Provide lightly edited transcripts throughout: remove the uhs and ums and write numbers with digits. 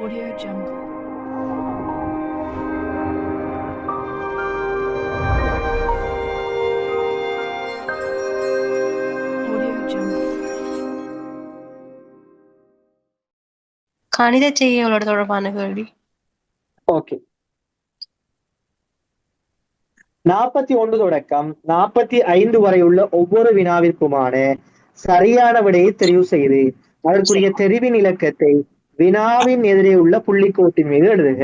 Audio Jungle. Audio Jungle. கணித செய்கைகளோட தொடர்பான கேள்வி. ஓகே, 41 தொடக்கம் 45 வரை உள்ள ஒவ்வொரு வினாவிற்குமான சரியான விடையை தெரிவு செய்து அதற்குரிய தெரிவின் இலக்கத்தை வினாவின் எதிரே உள்ள புள்ளிக்கோட்டின் மீது எழுதுக.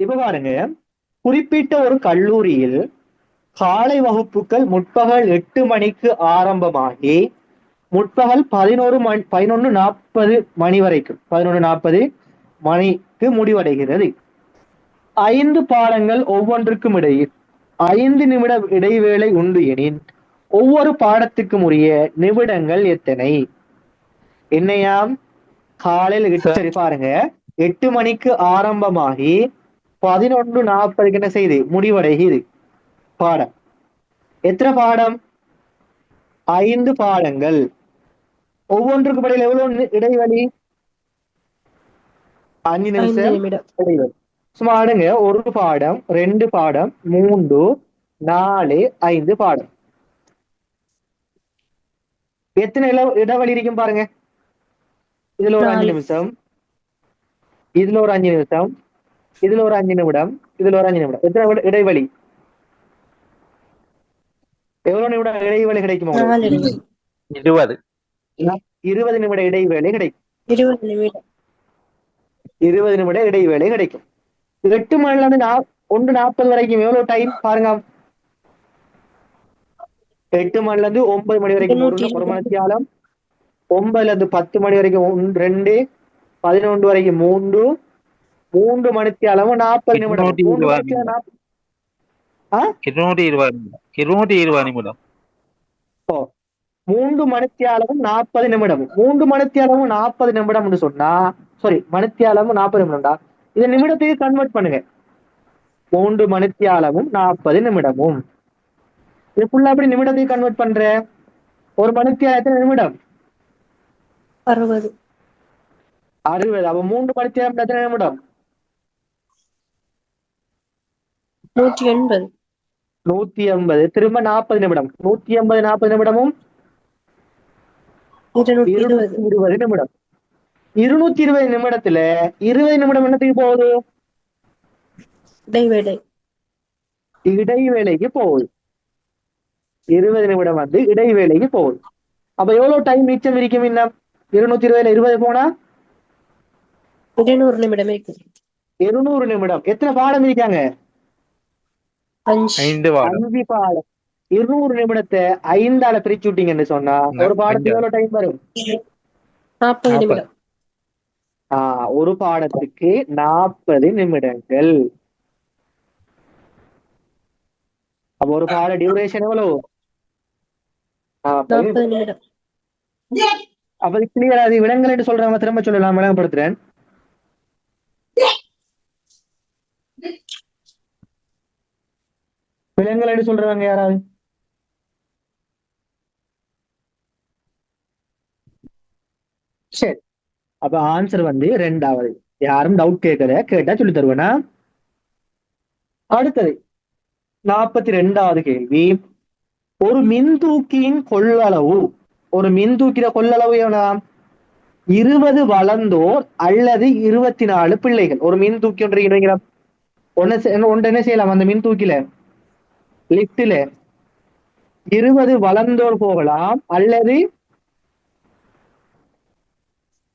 இப்ப பாருங்க, குறிப்பிட்ட ஒரு கல்லூரியில் காலை வகுப்புகள் முற்பகல் 8 மணிக்கு ஆரம்பமாகி முற்பகல் 11:40 மணி வரைக்கும் 11:40 மணிக்கு முடிவடைகிறது. 5 பாடங்கள் ஒவ்வொன்றுக்கும் இடையில் 5 நிமிட இடைவேளை உண்டு எனின் ஒவ்வொரு பாடத்துக்கும் உரிய நிமிடங்கள் எத்தனை? என்னையாம், காலையில் சரி பாருங்க, 8 மணிக்கு ஆரம்பமாகி 11:40 என்ன செய்து முடிவடைகிறது பாடம். எத்தனை பாடம்? 5 பாடங்கள். ஒவ்வொன்றுக்கு இடையில எவ்வளவு இடைவெளி? 5 நிமிஷம் இடைவெளி. சும்மா அடுங்க, 1 பாடம், 2 பாடம், 3, 4, 5 பாடம். எத்தனை இடைவெளி இருக்கும் பாருங்க. இதுல ஒரு 5 நிமிஷம், இதுல ஒரு 5 நிமிஷம், இதுல ஒரு 5 நிமிடம், இதுல ஒரு 5 நிமிடம். எத்தனை இடைவெளி? எவ்வளவு நிமிடம் இடைவெளி கிடைக்கும்? 20 நிமிட இடைவேளை கிடைக்கும். 20 நிமிட இடைவேளை கிடைக்கும். 8 மணில இருந்து 1:40 வரைக்கும் எவ்வளவு டைம் பாருங்க. 8 மணில இருந்து 9 மணி வரைக்கும் ஒரு மணித்தியாலம், 9ல இருந்து 10 மணி வரைக்கும் 2, 11 வரைக்கும் 3 மணித்தியாலம் 40 நிமிடம். 220 நிமிடம். 3 மணித்தியாலமும் 40 நிமிடமும் 3 மணித்தியாலமும் 40 நிமிடம்னு சொன்னா, சாரி, மணித்தியாலமும் 40 நிமிடம்டா. இதை நிமிடத்துக்கு கன்வெர்ட் பண்ணுங்க. 3 மணித்தியாலமும் 40 நிமிடமும். இது ஃபுல்லா அப்படி நிமிடத்துக்கு கன்வெர்ட் பண்ற. ஒரு மணித்தியாலம் எத்தனை நிமிடம்? 60. அப்ப 3 மணித்தியாலம் எத்தனை நிமிடம்? 180. 180. திரும்ப 40 நிமிடம். 180 40 நிமிடமும் 220 நிமிடம். 220 நிமிடத்துல 20 நிமிடம் என்னத்துக்கு போகுது? இடைவேளைக்கு போகுது. 20 நிமிடம் வந்து இடைவேளைக்கு போகுது. அப்ப எவ்வளவு டைம் மிச்சம் இருக்கும்? இன்னும் 220ல 20 போனா 200 நிமிடம் இருக்கு. 200 நிமிடம். எத்தனை பாடம் இருக்காங்க? 5 பாடம். 200 நிமிடத்தை 5ஆல பிரிச்சு விட்டீங்கன்னு சொன்னா ஒரு பாடத்துக்கு எவ்வளவு டைம் வரும்? 40 நிமிடம். ஒரு பாடத்துக்கு 40 நிமிடங்கள். அப்ப ஒரு பாட டியூரேஷன் எவ்வளவு? 40 நிமிடம். அப்ப கிளியர். அது விலங்குகள் என்று சொல்றாங்க, திரும்ப சொல்லலாம், விளங்கப்படுத்துறேன். விலங்குகள் என்று சொல்றாங்க யாராவது? சரி, அப்ப ஆன்சர் வந்து 2வது. யாரும் டவுட் கேட்டா சொல்லி தருவேனா? அடுத்தது 42வது கேள்வி. ஒரு மின்தூக்கியின் கொள்ளளவு, ஒரு மின்தூக்கிற கொள்ளளவு எவ்வளோ? 20 வளர்ந்தோர் அல்லது 24 பிள்ளைகள். ஒரு மின்தூக்கி ஒன்று என்ன செய்யலாம்? அந்த மின்தூக்கில லிப்ட்ல 20 வளர்ந்தோர் போகலாம் அல்லது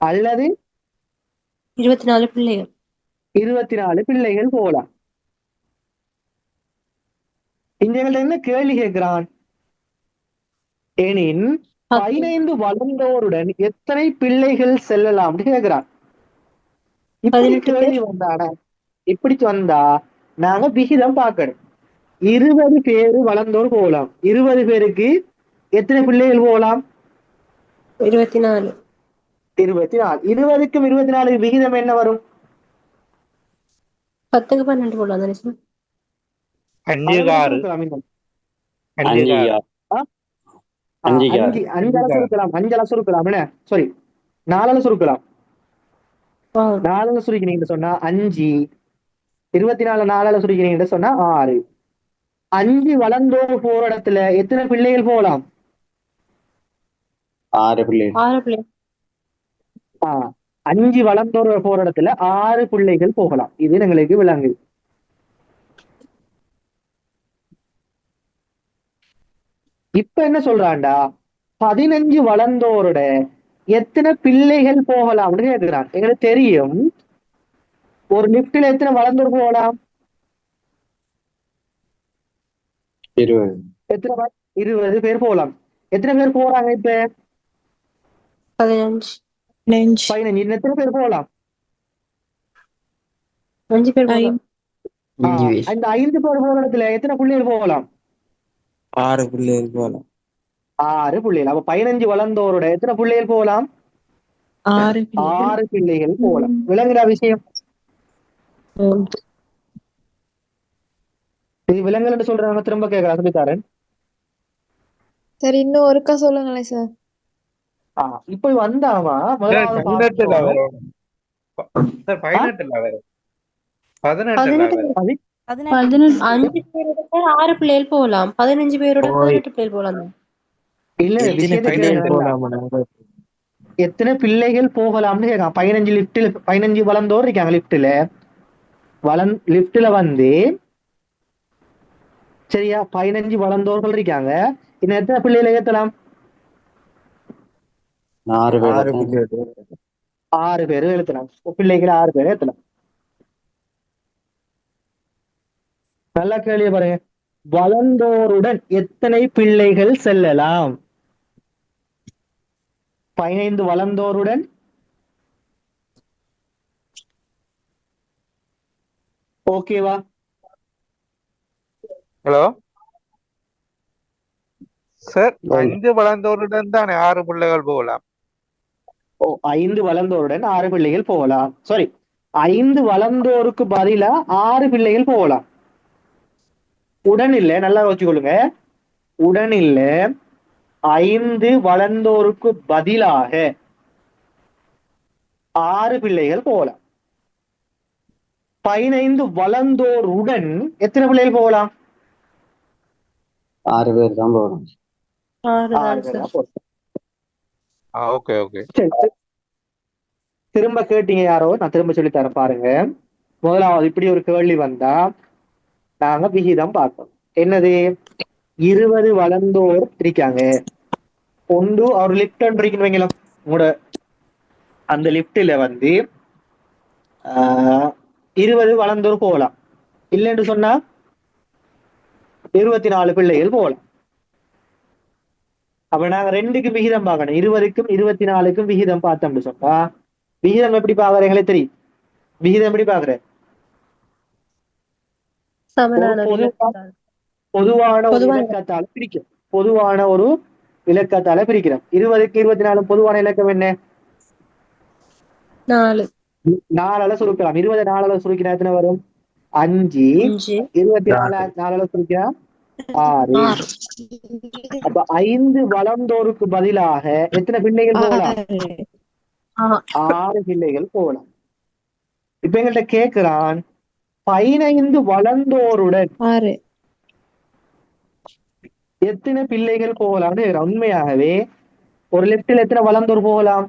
24 பிள்ளைகள். 24 பிள்ளைகள் போகலாம். இங்க என்ன கேள்வி கேட்கிறான் எனின் 15 வளர்ந்தோருடன் எத்தனை பிள்ளைகள் செல்லலாம் கேட்கிறான். இப்படி கேள்வி வந்தானா, இப்படி வந்தா நாங்க விகிதம் பார்க்கணும். 20 பேரு வளர்ந்தோர் போகலாம். 20 பேருக்கு எத்தனை பிள்ளைகள் போகலாம்? 24. 24. 20க்கும் 24 விகிதம் என்ன வரும்? 10க்கு 12 போடலாம் தானே சார்? 5க்கு 6. சுருக்கலாம் இன்னும். 5க்கு 6. ஆ? ஆ, 5 சுருக்கலாம். 5 சுருக்கலாம் என்ன? சாரி, 4 சுருக்கலாம். ஆ, 4 சுருக்கினீங்கன்னு சொன்னா 5, 24 4 சுருக்கினீங்கன்னு சொன்னா 6. 5 வளர்ந்தோர் போற இடத்துல எத்தனை பிள்ளைகள் போகலாம்? 6 பிள்ளைகள். 6 பிள்ளை. 5 வளர்ந்தோர் போற இடத்துல 6 பிள்ளைகள் போகலாம். இது எங்களுக்கு விளங்குது. இப்ப என்ன சொல்றான்டா, 15 வளர்ந்தோரோட எத்தனை பிள்ளைகள் போகலாம்னு கேட்கிறான். எங்களுக்கு தெரியும் ஒரு லிப்ட்ல எத்தனை வளர்ந்தோர் போகலாம்? 20. எத்தனை 20 பேர் போகலாம். எத்தனை பேர் போறாங்க இப்ப? 15. 15. இன்னும் எத்தனை பேர் போகலாம்? 5 பேர் போகலாம். இந்த 5 பேர் போற இடத்துல எத்தனை பிள்ளைகள் போகலாம்? 6 பிள்ளைகள் போகலாம். 6 பிள்ளைகள். அப்ப 15 வளர்ந்தோரோட எத்தனை பிள்ளைகள் போகலாம்? 6 பிள்ளைகள் போகலாம். விளங்குற விஷயம் இது விலங்குன்னு சொல்றாங்க. திரும்ப கேட்கறேன், சொல்லித்தாரன். சரி, இன்னும் ஒருக்கா சொல்லுங்களேன் சார். இப்ப வந்தாவா முதலாவது 18ல பாடம். வரும். சார் 18ல வரும். 18ல 18 வரும். 5 பேரோட 6 பிள்ளைகள் போகலாம். 15 பேரோட 18 பிள்ளைகள் போகலாம். இல்ல, விஷயத்தை கேளுங்க. எத்தனை பிள்ளைகள் போகலாம்னு கேட்கான். 15 லிப்ட்ல 15 வளர்ந்தோர் இருக்காங்க லிப்ட்ல. லிப்ட்ல வந்து சரியா 15 வளர்ந்தோர்கள் இருக்காங்க. இன்னும் எத்தனை பிள்ளைகளை ஏத்தலாம்? 6 பேர் ஏத்தலாம். பிள்ளைகளை 6 பேர் ஏத்தலாம். நல்லா கேள்விய பாருங்க. வளர்ந்தோருடன் எத்தனை பிள்ளைகள் செல்லலாம்? 15 வளர்ந்தோருடன் ஓகேவா? ஹலோ சார், 5 வளர்ந்தோருடன் தானே 6 பிள்ளைகள் போகலாம். 5 வளர்ந்தோருடன் 6 பிள்ளைகள் போகலாம். சாரி, 5 வளர்ந்தோருக்கு பதிலா 6 பிள்ளைகள் போகலாம். உடன் இல்ல, நல்லா வச்சுக்கொள்ளுங்க. உடன் இல்ல, 5 வளர்ந்தோருக்கு பதிலாக 6 பிள்ளைகள் போகலாம். 15 வளர்ந்தோருடன் எத்தனை பிள்ளைகள் போகலாம்? 6 பேர் தான் போகலாம். 6 6 தான் பேர் சார். தான் போகலாம். Okay okay. திரும்ப கேட்டீங்க யாரோ, நான் திரும்ப சொல்லி தரேன் பாருங்க. முதலாவது இப்படி ஒரு கேள்வி வந்தா நாங்க விகிதம் பார்க்கணும். என்னது? 20 வளர்ந்தோர் இருக்காங்க. ஒன்று அவர் லிப்ட் இருக்குன்னு வைங்களேன். உங்களோட அந்த லிப்ட்ல வந்து 20 வளர்ந்தோர் போகலாம். இல்லைன்னு சொன்னா 24 பிள்ளைகள் போகலாம். அப்ப நாங்க 2க்கு விகிதம் பார்க்கணும். 20க்கும் 24க்கும் விகிதம் பார்த்தோம்னு சொன்னா விகிதம் எப்படி பாக்குறீங்களே தெரியும். விகிதம் எப்படி பாக்குற? சமனான பொதுவான ஒரு இலக்கத்தால பிரிக்கும். பொதுவான ஒரு இலக்கத்தால பிரிக்கிறோம். 20க்கு 24 பொதுவான இலக்கம் என்ன? 4. 4 சுருக்கலாம். 20 4 சுருக்கினா எத்தனை வரும்? 5. 24 4 சுருக்கினா 6. அப்ப 5 வளர்ந்தோருக்கு பதிலாக எத்தனை பிள்ளைகள் போகலாம்? 6 பிள்ளைகள் போகலாம். இப்ப எங்கள்கிட்ட கேட்கிறான் 15 வளர்ந்தோருடன் 6. எத்தனை பிள்ளைகள் போகலாம்னு. உண்மையாகவே ஒரு லிப்ட்ல எத்தனை வளர்ந்தோர் போகலாம்?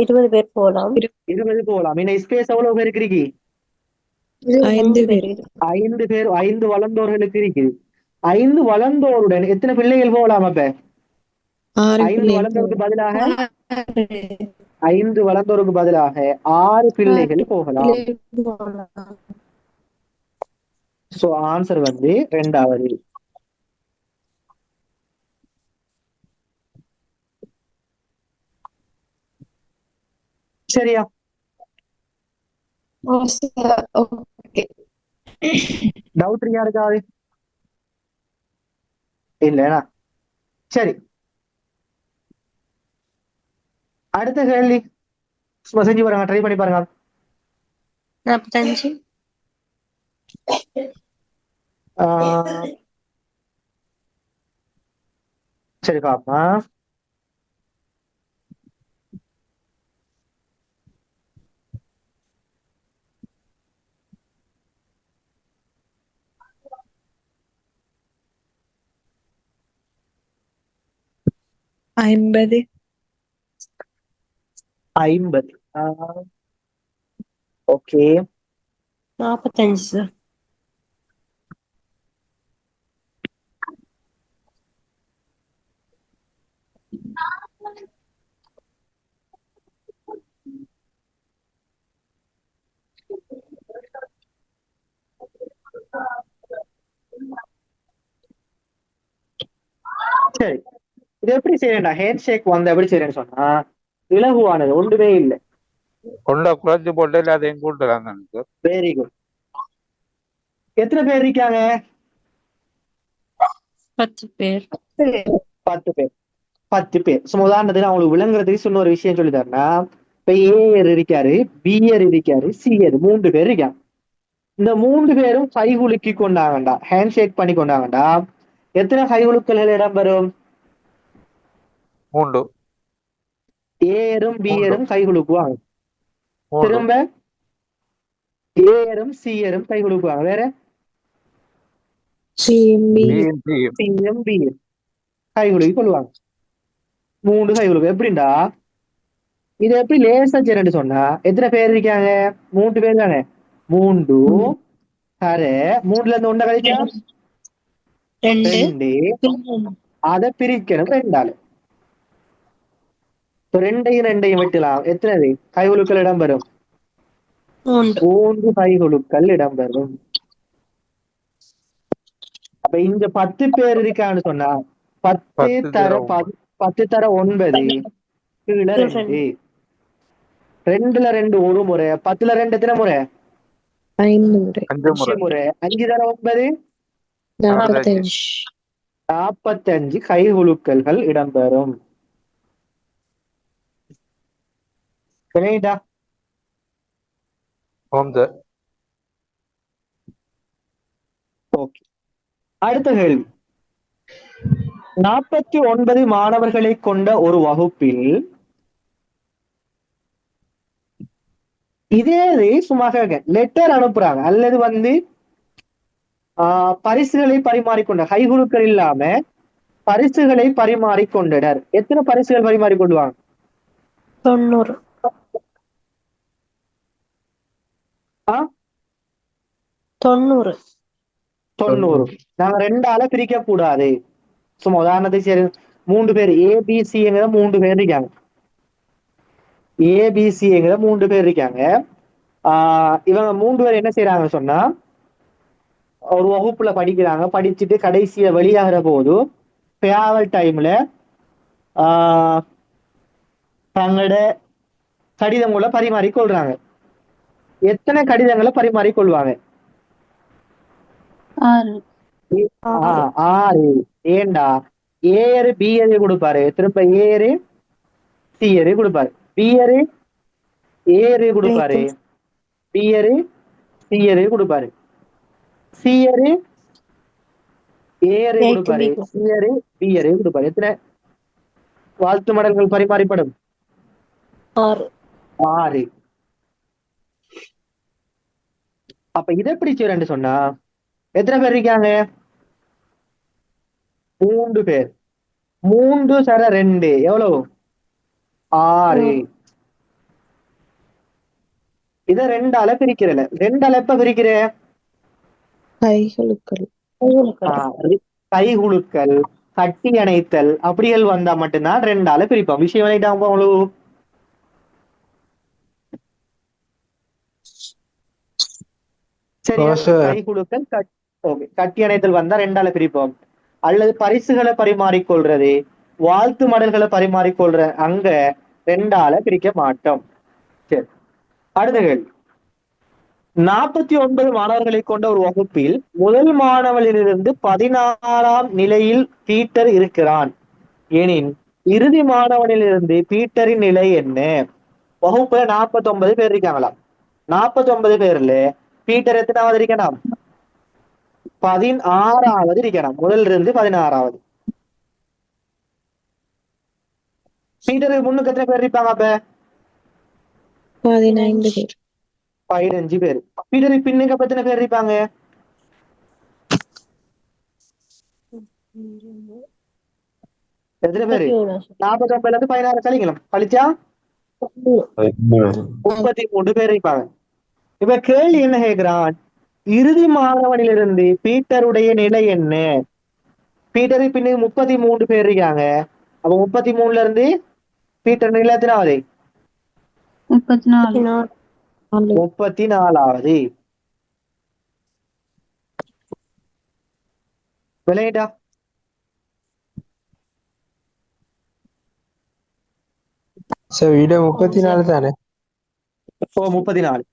20 பேர் போகலாம். 20 போகலாம். இந்த ஸ்பேஸ் எவ்வளவு பேருக்கு இருக்கு? 5 பேர். 5 பேர். 5 வளர்ந்தோர்களுக்கு இருக்கு. 5 வளர்ந்தோருடன் எத்தனை பிள்ளைகள் போகலாம்? அப்ப 5 வளர்ந்தோருக்கு பதிலாக 5 வளர்ந்தோருக்கு பதிலாக 6 பிள்ளைகள் போகலாம். சோ ஆன்சர் வந்து 2வது. சரியா? ஓகே. டவுட் யாருக்காவது இல்லைனா சரி. அடுத்த கேள்வி சும்மா செஞ்சு பாருங்க, ட்ரை பண்ணி பாருங்க. 45. ஆஹ் சரி பாப்பா. ஐம்பது. 50. ஓகே. 45 சார். சரி, இது எப்படி செய்யறேன்டா? ஹேண்ட் ஷேக் வந்து எப்படி செய்யறேன்னு சொன்னா இலகுவானது, ஒன்றுமே இல்லை. கொண்ட குறைச்சு போட்டு எல்லாத்தையும் கூட்டுறாங்க எனக்கு. Very good. எத்தனை பேர் இருக்காங்க? 10 பேர். 10 பேர். 10 பேர். சும்மா உதாரணத்துக்கு அவங்களுக்கு விளங்குறதுக்கு சொன்ன ஒரு விஷயம் சொல்லி தரேன்னா, இப்ப ஏஆர் இருக்காரு, பிஆர் இருக்காரு, சிஆர் 3 பேர் இருக்காங்க. இந்த 3 பேரும் கைகுலுக்கி கொண்டாங்கண்டா, ஹேண்ட் ஷேக் பண்ணி கொண்டாங்கண்டா, எத்தனை கைகுலுக்கல்கள் இடம்பெறும்? 3. ஏஆரும் பிஆரும் கைகுலுக்குவாங்க. 3. திரும்ப ஏஆரும் சிஆரும் கைகுலுக்குவாங்க. வேற சிஎம்பி. சிஎம் பிஎம் கைகுலுக்கி கொள்வாங்க. 3 கைகுலுக்கு. எப்படின்னா இது எப்படி லேசா செய்யறேன்னு சொன்னா, எத்தனை பேர் இருக்காங்க? 3 பேர் தானே. 3 சரி, 3ல இருந்து 1 கழிச்சா 2. 2. அதை பிரிக்கணும் 2ஆல. 2ஐயும் வெட்டலாம். எத்தனை கைகுலுக்கள் இடம்பெறும்? 3 கைகுலுக்கள் இடம்பெறும். அப்ப இங்க 10 பேர் இருக்கான்னு சொன்னா 10 தர 10 தர 9 கீழே 2. 2ல 2 ஒரு முறை, 10ல 2 எத்தனை முறை? 5 முறை. 5 முறை. 5 தர 9 45. 45 கைகுலுக்கல்கள் இடம்பெறும். சரிடா. ஓகே, அடுத்த கேள்வி. 49 மாணவர்களை கொண்ட ஒரு வகுப்பில் இதே சும்மா லெட்டர் அனுப்புறாங்க அல்லது வந்து பரிசுகளை பரிமாறிக்கொண்ட, கைகுலுக்கள் இல்லாம பரிசுகளை பரிமாறிக்கொண்டனர். எத்தனை பரிசுகள் பரிமாறிக்கொள்வாங்க? 90. 90. நாங்க 2ஆல பிரிக்க கூடாது. சும்மா உதாரணத்துக்கு சரி, 3 பேர் ஏபிசிங்கிற 3 பேர் இருக்காங்க. ஏபிசிங்கிற 3 பேர் இருக்காங்க. இவங்க 3 பேர் என்ன செய்யறாங்க சொன்னா, ஒரு வகுப்புல படிக்கிறாங்க. படிச்சுட்டு கடைசியா வெளியாகிற போது ஃபேர்வெல் டைம்ல தங்களோட கடிதங்களை பரிமாறிக்கொள்றாங்க. எத்தனை கடிதங்களை பரிமாறிக்கொள்வாங்க? 6. 6. ஏண்டா ஏரு பிஏரு கொடுப்பாரு, திரும்ப ஏரு சிஏரு கொடுப்பாரு, பிஏரு ஏரு கொடுப்பாரு, பிஏரு சிஏரு கொடுப்பாரு, சிஏரு ஏரு கொடுப்பாரு, சிஏரு பிஏரு கொடுப்பாரு. எத்தனை வாழ்த்து மடல்கள் பரிமாறிப்படும்? 6. அப்ப இதை எப்படி செய்யறேன்னு சொன்னா, எத்தனை பேர் இருக்காங்க? 3 பேர். 3 சர 2 எவ்வளவு? 6. இத 2ஆல பிரிக்கிறல. 2ஆல எப்ப பிரிக்கிற? கைகுலுக்கல். கைகுலுக்கல், கட்டி அணைத்தல் அப்படிகள் வந்தா மட்டும்தான் 2ஆல பிரிப்போம். விஷயம் பண்ணிட்டாங்க உங்களுக்கு. சரியா? கைகுலுக்கல் கட்டி அணைத்தல் வந்தா 2ஆல பிரிப்போம். அல்லது பரிசுகளை பரிமாறிக்கொள்றது, வாழ்த்து மடல்களை பரிமாறிக்கொள்ற அங்க 2ஆல பிரிக்க மாட்டோம். சரி, அடுத்த கேள்வி. 49 மாணவர்களை கொண்ட ஒரு வகுப்பில் முதல் மாணவனிலிருந்து 16ஆம் நிலையில் பீட்டர் இருக்கிறான் எனின் இறுதி மாணவனிலிருந்து பீட்டரின் நிலை என்ன? வகுப்புல 49 பேர் இருக்காங்களாம். 49 பேர்ல பீட்டர் எத்தனாவது இருக்கணும்? 16ஆவது இருக்கணும். முதல்ல இருந்து 16ஆவது. பீட்டருக்கு முன்னுக்கு எத்தனை பேர் இருப்பாங்க? அப்ப 15 பேர். 15 பேர். பீட்டருக்கு பின்னுக்கு அப்ப எத்தனை பேர் இருப்பாங்க? எத்தனை பேரு? 49 இருந்து 16 கழிக்கலாம். கழிச்சா 33 பேர் இருப்பாங்க. இப்ப கேள்வி என்ன கேட்கிறான்? இறுதி மாணவனிலிருந்து பீட்டருடைய நிலை என்ன? பீட்டருக்கு பின்னுக்கு 33 பேர் இருக்காங்க. அப்ப 33ல இருந்து பீட்டர் நிலை எத்தனாவது? 34வது. விளையாட்டா சார் விட 34 தானே? இப்போ 34.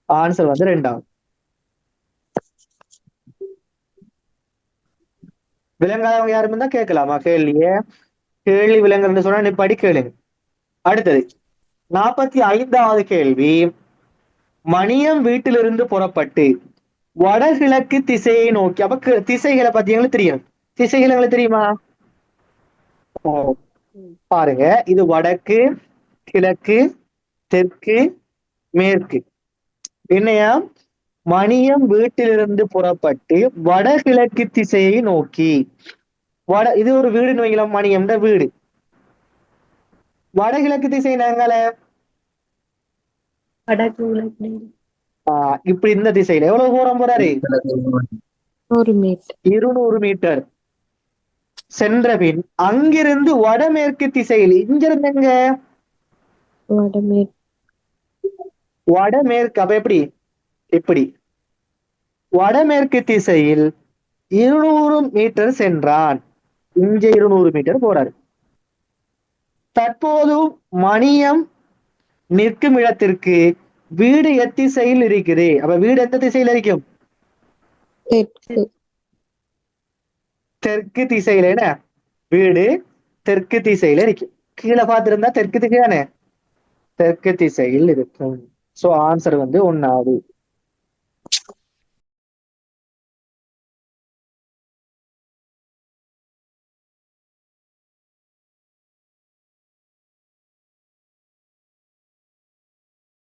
ஆன்சர் வந்து 2வது. விலங்காதவங்க யாரும் தான் கேட்கலாமா கேள்விய? கேள்வி விலங்குன்னு சொன்னா நீ படி கேளுங்க. அடுத்தது 45வது கேள்வி. மணியம் வீட்டிலிருந்து புறப்பட்டு வடகிழக்கு திசையை நோக்கி, அப்ப திசைகளை பத்தி எங்களுக்கு தெரியும். திசைகள் எங்களுக்கு தெரியுமா? ஓ, பாருங்க, இது வடக்கு, கிழக்கு, தெற்கு, மேற்கு. என்னையா? மணியம் வீட்டிலிருந்து புறப்பட்டு வடகிழக்கு திசையை நோக்கி. இது ஒரு வீடுன்னு வைக்கலாம். மணியம்ன்ற வீடு. வடகிழக்கு திசை நாங்கள இப்படி இந்த திசையில எவ்வளவு தூரம் போறாரு? 200 மீட்டர் சென்ற பின் அங்கிருந்து வடமேற்கு திசையில், இங்கிருந்து எங்க? வடமேற்கு. அப்ப எப்படி? இப்படி வடமேற்கு திசையில் 200 மீட்டர் சென்றான். இங்க 200 மீட்டர் போறாரு. தற்போது மணியம் நிற்கும் இடத்திற்கு வீடு எத்திசையில் இருக்குது? அப்ப வீடு எந்த திசையில இருக்கும்? தெற்கு திசையில. என்ன வீடு தெற்கு திசையில இருக்கு. கீழே பார்த்திருந்தா தெற்கு திசையானே, தெற்கு திசையில் இருக்கும். சோ ஆன்சர் வந்து 1வது.